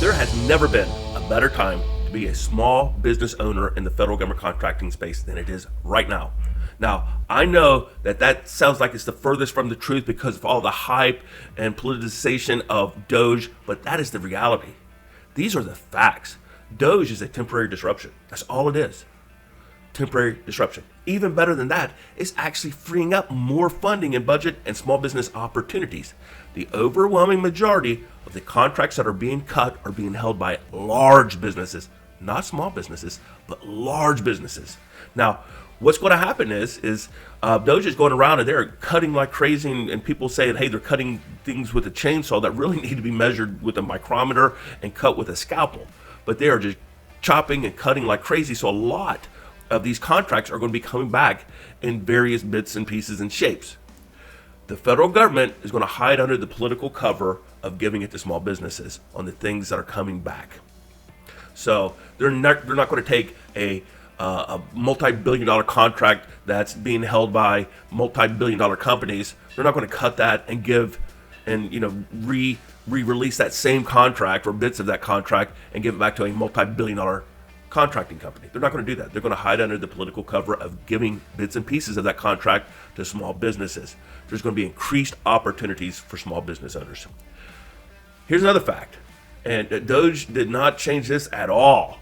There has never been a better time to be a small business owner in the federal government contracting space than it is right now. Now, I know that sounds like it's the furthest from the truth because of all the hype and politicization of Doge, but that is the reality. These are the facts. Doge is a temporary disruption. That's all it is. Temporary disruption. Even better than that, it's actually freeing up more funding in budget and small business opportunities. The overwhelming majority of the contracts that are being cut are being held by large businesses, not small businesses, but large businesses. Now, what's going to happen is Doge is going around and they're cutting like crazy, and people say, hey, they're cutting things with a chainsaw that really need to be measured with a micrometer and cut with a scalpel. But they are just chopping and cutting like crazy, so a lot of these contracts are going to be coming back in various bits and pieces and shapes. The federal government is going to hide under the political cover of giving it to small businesses on the things that are coming back. So they're not going to take a multi-billion-dollar contract that's being held by multi-billion-dollar companies. They're not going to cut that and give and re-release that same contract or bits of that contract and give it back to a multi-billion-dollar contracting company. They're not going to do that. They're going to hide under the political cover of giving bits and pieces of that contract to small businesses. There's going to be increased opportunities for small business owners. Here's another fact, and Doge did not change this at all.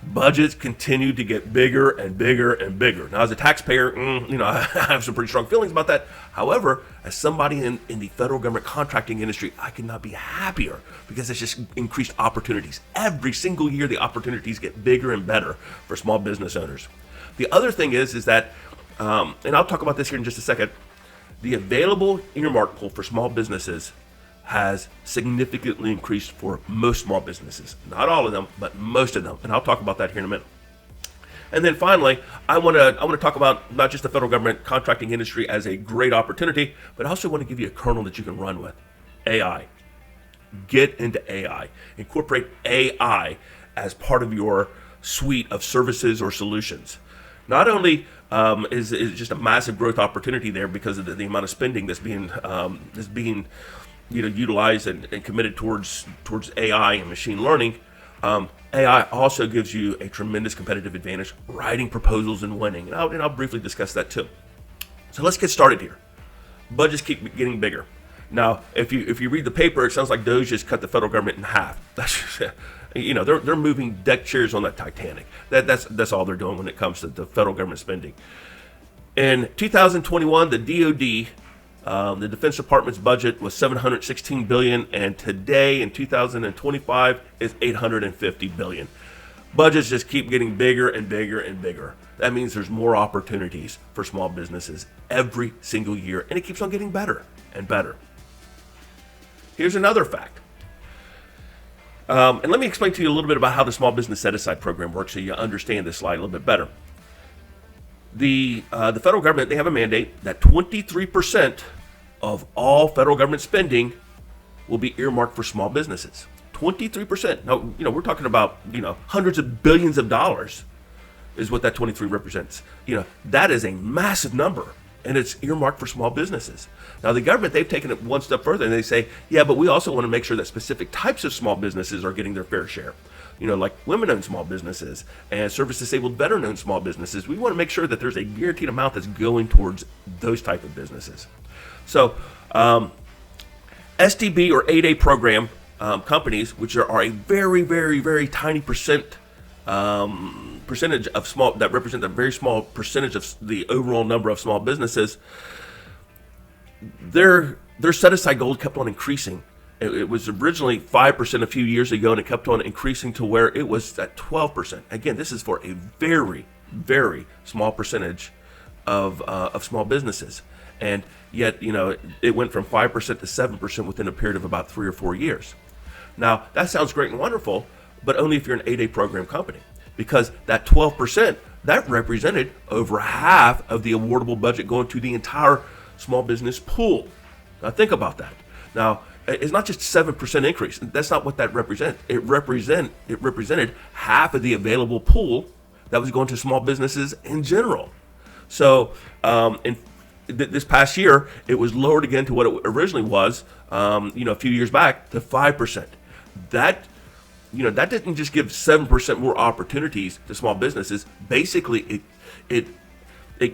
Budgets continue to get bigger and bigger and bigger. Now, as a taxpayer, I have some pretty strong feelings about that. However, as somebody in the federal government contracting industry, I could not be happier because it's just increased opportunities. Every single year, the opportunities get bigger and better for small business owners. The other thing is that, and I'll talk about this here in just a second, the available earmark pool for small businesses has significantly increased for most small businesses. Not all of them, but most of them. And I'll talk about that here in a minute. And then finally, I want to talk about not just the federal government contracting industry as a great opportunity, but I also want to give you a kernel that you can run with. AI. Get into AI. Incorporate AI as part of your suite of services or solutions. Not only is just a massive growth opportunity there because of the amount of spending that's being utilized and committed towards AI and machine learning. AI also gives you a tremendous competitive advantage writing proposals and winning. And I'll briefly discuss that too. So let's get started here. Budgets keep getting bigger. Now, if you read the paper, it sounds like Doge just cut the federal government in half. That's they're moving deck chairs on that Titanic. That's all they're doing when it comes to the federal government spending. In 2021, the DoD, the Defense Department's budget was $716 billion, and today in 2025 is $850 billion. Budgets just keep getting bigger and bigger and bigger. That means there's more opportunities for small businesses every single year, and it keeps on getting better and better. Here's another fact. And let me explain to you a little bit about how the Small Business Set-Aside Program works so you understand this slide a little bit better. The federal government, they have a mandate that 23% of all federal government spending will be earmarked for small businesses. 23%. Now, we're talking about, hundreds of billions of dollars is what that 23 represents. That is a massive number, and it's earmarked for small businesses. Now, the government, they've taken it one step further, and they say, yeah, but we also want to make sure that specific types of small businesses are getting their fair share. Like women-owned small businesses and service-disabled veteran-owned small businesses. We want to make sure that there's a guaranteed amount that's going towards those type of businesses. So, SDB or 8A program companies, which are a very, very, very tiny percentage of small, that represent a very small percentage of the overall number of small businesses, their set-aside goal kept on increasing. It was originally 5% a few years ago, and it kept on increasing to where it was at 12%. Again, this is for a very, very small percentage of small businesses. And yet, it went from 5% to 7% within a period of about 3 or 4 years. Now, that sounds great and wonderful, but only if you're an 8A program company. Because that 12%, that represented over half of the awardable budget going to the entire small business pool. Now, think about that. Now, it's not just a 7% increase. That's not what that represents. It represented half of the available pool that was going to small businesses in general. So this past year, it was lowered again to what it originally was, a few years back, to 5%. That that didn't just give 7% more opportunities to small businesses. Basically, it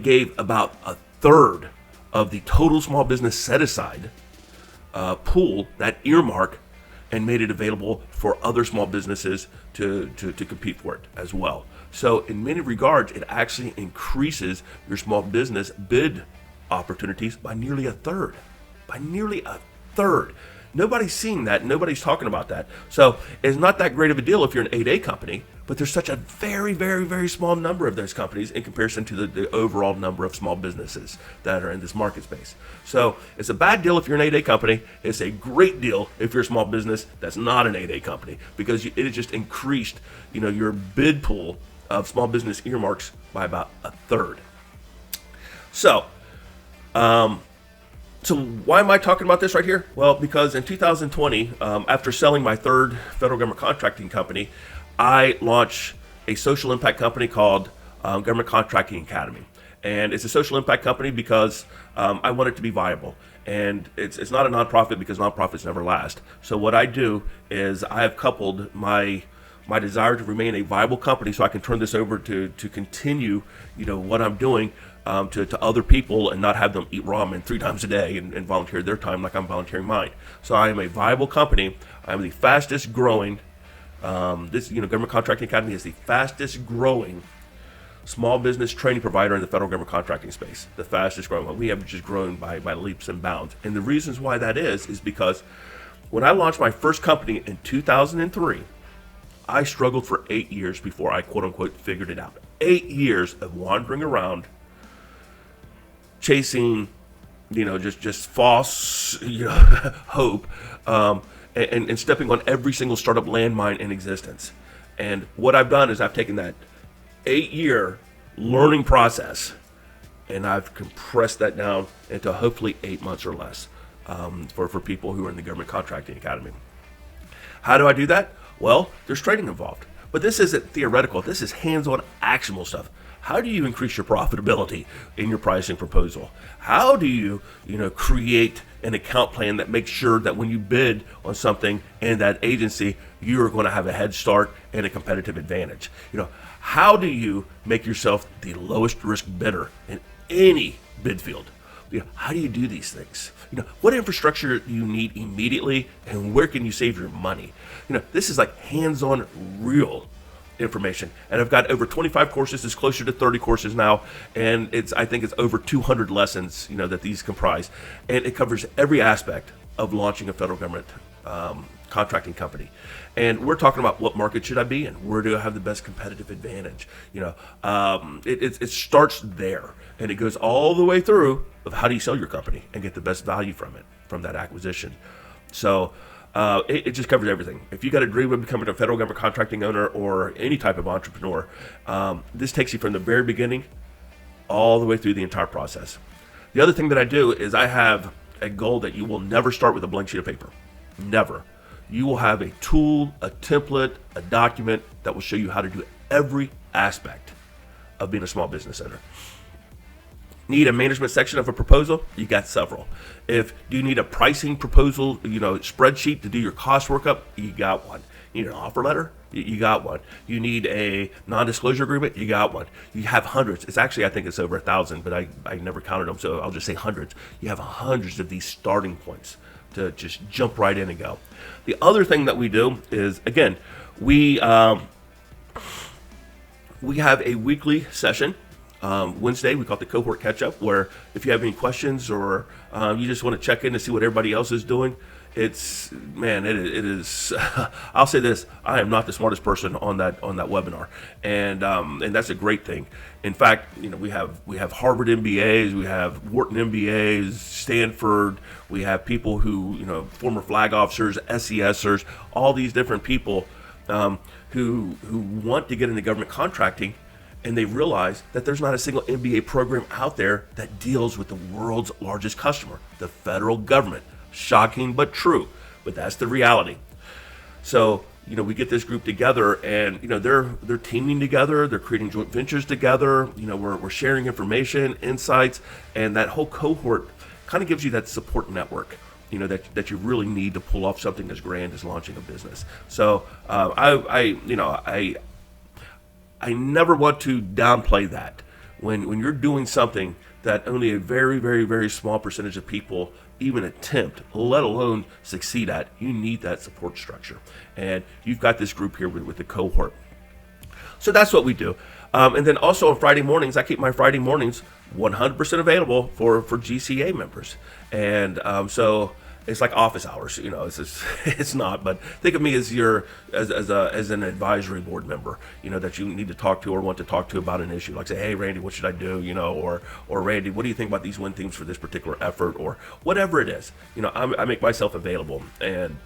gave about a third of the total small business set aside pool, that earmark, and made it available for other small businesses to compete for it as well. So in many regards, it actually increases your small business bid opportunities by nearly a third. Nobody's seeing that. Nobody's talking about that. So it's not that great of a deal if you're an 8A company, but there's such a very, very, very small number of those companies in comparison to the overall number of small businesses that are in this market space. So it's a bad deal if you're an 8A company. It's a great deal if you're a small business that's not an 8A company, because it has just increased, your bid pool of small business earmarks by about a third. So why am I talking about this right here? Well, because in 2020, after selling my third federal government contracting company, I launched a social impact company called Government Contracting Academy. And it's a social impact company because I want it to be viable. And it's not a nonprofit because nonprofits never last. So what I do is I have coupled my desire to remain a viable company so I can turn this over to continue, what I'm doing to other people and not have them eat ramen 3 times a day and volunteer their time like I'm volunteering mine. So I am a viable company. I'm the fastest growing, Government Contracting Academy is the fastest growing small business training provider in the federal government contracting space. The fastest growing. We have just grown by leaps and bounds. And the reasons why that is because when I launched my first company in 2003, I struggled for 8 years before I quote unquote figured it out. 8 years of wandering around, chasing, just false, hope, and stepping on every single startup landmine in existence. And what I've done is I've taken that 8-year learning process and I've compressed that down into hopefully 8 months or less for people who are in the Government Contracting Academy. How do I do that? Well, there's training involved, but this isn't theoretical. This is hands-on, actionable stuff. How do you increase your profitability in your pricing proposal? How do you, create an account plan that makes sure that when you bid on something in that agency, you are going to have a head start and a competitive advantage? How do you make yourself the lowest risk bidder in any bid field? How do you do these things? What infrastructure do you need immediately, and where can you save your money? This is like hands-on, real information. And I've got over 25 courses. It's closer to 30 courses now, and I think it's over 200 lessons, that these comprise, and it covers every aspect of launching a federal government contracting company. And we're talking about what market should I be in? Where do I have the best competitive advantage? It starts there, and it goes all the way through of how do you sell your company and get the best value from that acquisition. So it just covers everything. If you got a dream of becoming a federal government contracting owner or any type of entrepreneur, this takes you from the very beginning all the way through the entire process. The other thing that I do is I have a goal that you will never start with a blank sheet of paper. Never. You will have a tool, a template, a document that will show you how to do every aspect of being a small business owner. Need a management section of a proposal? You got several. Do you need a pricing proposal, spreadsheet to do your cost workup? You got one. You need an offer letter? You got one. You need a non-disclosure agreement? You got one. You have hundreds. I think it's over 1,000, but I never counted them, so I'll just say hundreds. You have hundreds of these starting points to just jump right in and go. The other thing that we do is, again, we have a weekly session. Wednesday, we call it the cohort catch-up, where if you have any questions or you just want to check in to see what everybody else is doing, it is. I'll say this: I am not the smartest person on that webinar, and that's a great thing. In fact, we have Harvard MBAs, we have Wharton MBAs, Stanford. We have people who former flag officers, SESers, all these different people who want to get into government contracting. And they realize that there's not a single MBA program out there that deals with the world's largest customer, the federal government. Shocking but true, but that's the reality. So, we get this group together, and they're teaming together, they're creating joint ventures together. We're sharing information, insights, and that whole cohort kind of gives you that support network. that you really need to pull off something as grand as launching a business. So I never want to downplay that. When you're doing something that only a very, very, very small percentage of people even attempt, let alone succeed at, you need that support structure. And you've got this group here with the cohort. So that's what we do. And then also on Friday mornings, I keep my Friday mornings 100% available for GCA members. And so it's like office hours, it's not, but think of me as as an advisory board member, that you need to talk to or want to talk to about an issue. Like say, hey Randy, what should I do? Or Randy, what do you think about these win themes for this particular effort, or whatever it is. I make myself available, and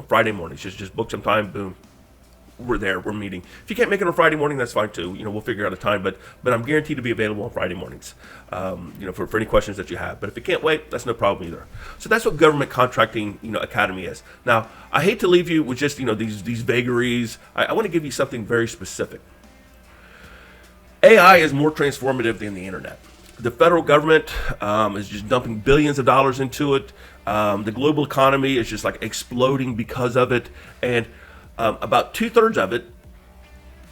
Friday mornings, just book some time, boom. We're meeting. If you can't make it on Friday morning, that's fine too. We'll figure out a time, but I'm guaranteed to be available on Friday mornings, for any questions that you have. But if you can't wait, that's no problem either. So that's what Government Contracting, Academy is. Now, I hate to leave you with just, these vagaries. I want to give you something very specific. AI is more transformative than the internet. The federal government is just dumping billions of dollars into it. The global economy is just like exploding because of it. And about 2/3 of it,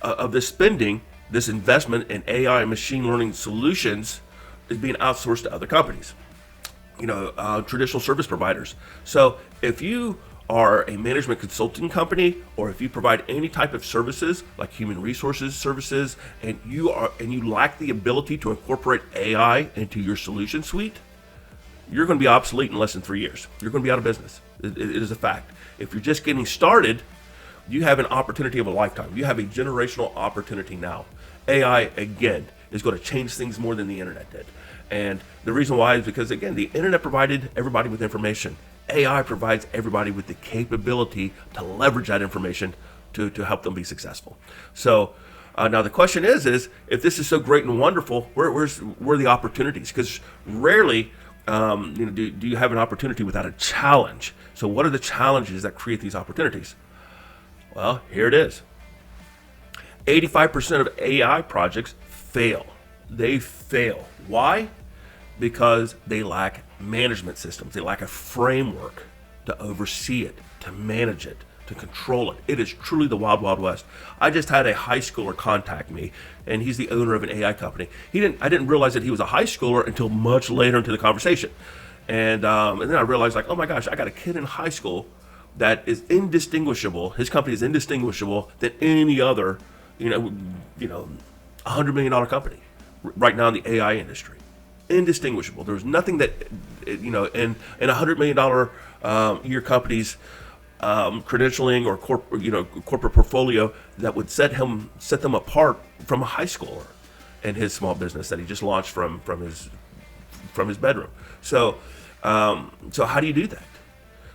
of this spending, this investment in AI and machine learning solutions, is being outsourced to other companies, traditional service providers. So if you are a management consulting company, or if you provide any type of services like human resources services, and you lack the ability to incorporate AI into your solution suite, you're going to be obsolete in less than 3 years. You're going to be out of business. It is a fact. If you're just getting started, you have an opportunity of a lifetime. You have a generational opportunity now. AI, again, is going to change things more than the internet did. And the reason why is because, again, the internet provided everybody with information. AI provides everybody with the capability to leverage that information to help them be successful. So now the question is if this is so great and wonderful, where are the opportunities? Because rarely do you have an opportunity without a challenge. So what are the challenges that create these opportunities? Well, here it is. 85% of AI projects fail. They fail. Why? Because they lack management systems. They lack a framework to oversee it, to manage it, to control it. It is truly the wild, wild west. I just had a high schooler contact me, and he's the owner of an AI company. I didn't realize that he was a high schooler until much later into the conversation. And then I realized, like, oh my gosh, I got a kid in high school that is indistinguishable. His company is indistinguishable than any other, $100 million company right now in the AI industry. Indistinguishable. There's nothing that, in $100 million year companies credentialing or corporate portfolio that would set them apart from a high schooler and his small business that he just launched from his bedroom. So how do you do that?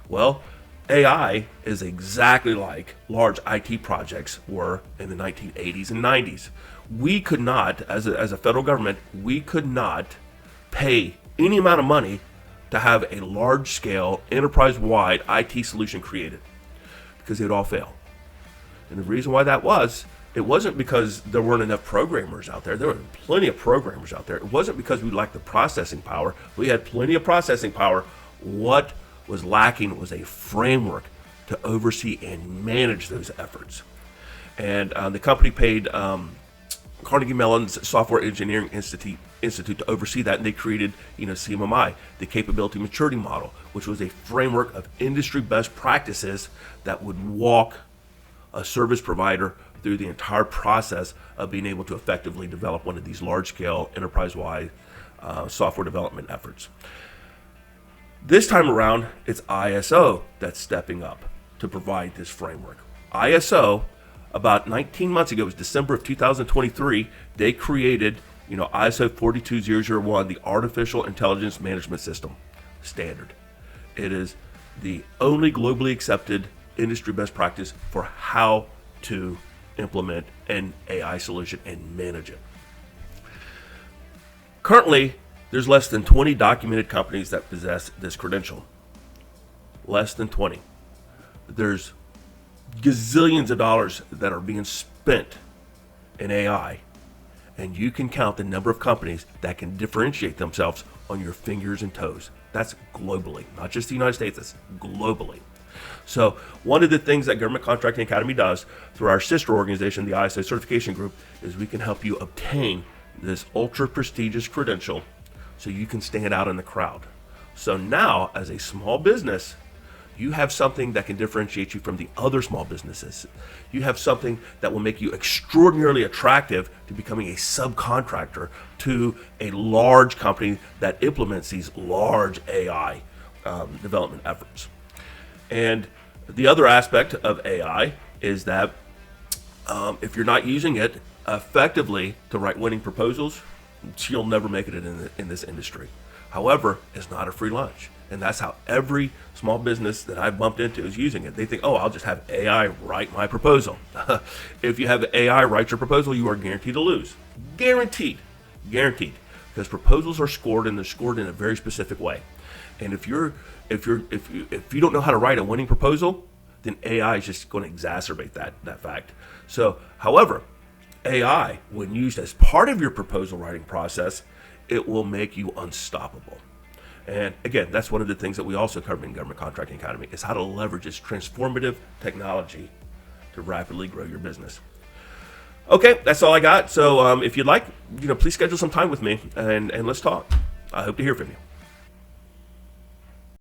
Well, AI is exactly like large IT projects were in the 1980s and 90s. We could not, as a federal government, we could not pay any amount of money to have a large-scale, enterprise-wide IT solution created, because it would all fail. And the reason why that was, it wasn't because there weren't enough programmers out there. There were plenty of programmers out there. It wasn't because we lacked the processing power. We had plenty of processing power. What was lacking was a framework to oversee and manage those efforts. And the company paid Carnegie Mellon's Software Engineering Institute to oversee that, and they created, CMMI, the Capability Maturity Model, which was a framework of industry best practices that would walk a service provider through the entire process of being able to effectively develop one of these large-scale, enterprise-wide software development efforts. This time around, it's ISO that's stepping up to provide this framework. ISO, about 19 months ago, it was December of 2023, they created, ISO 42001, the Artificial Intelligence Management System standard. It is the only globally accepted industry best practice for how to implement an AI solution and manage it. Currently, there's less than 20 documented companies that possess this credential. Less than 20. There's gazillions of dollars that are being spent in AI, and you can count the number of companies that can differentiate themselves on your fingers and toes. That's globally, not just the United States, that's globally. So one of the things that Government Contracting Academy does through our sister organization, the ISO Certification Group, is we can help you obtain this ultra prestigious credential so you can stand out in the crowd. So now, as a small business, you have something that can differentiate you from the other small businesses. You have something that will make you extraordinarily attractive to becoming a subcontractor to a large company that implements these large AI development efforts. And the other aspect of AI is that if you're not using it effectively to write winning proposals, you'll never make it in this industry. However, it's not a free lunch. And that's how every small business that I've bumped into is using it. They think, oh, I'll just have AI write my proposal. If you have AI write your proposal, you are guaranteed to lose. Guaranteed. Guaranteed. Because proposals are scored, and they're scored in a very specific way. And if you don't know how to write a winning proposal, then AI is just going to exacerbate that fact. So, however, AI, when used as part of your proposal writing process, it will make you unstoppable. And again, that's one of the things that we also cover in Government Contracting Academy, is how to leverage this transformative technology to rapidly grow your business. Okay, that's all I got. So if you'd like, please schedule some time with me and let's talk. I hope to hear from you.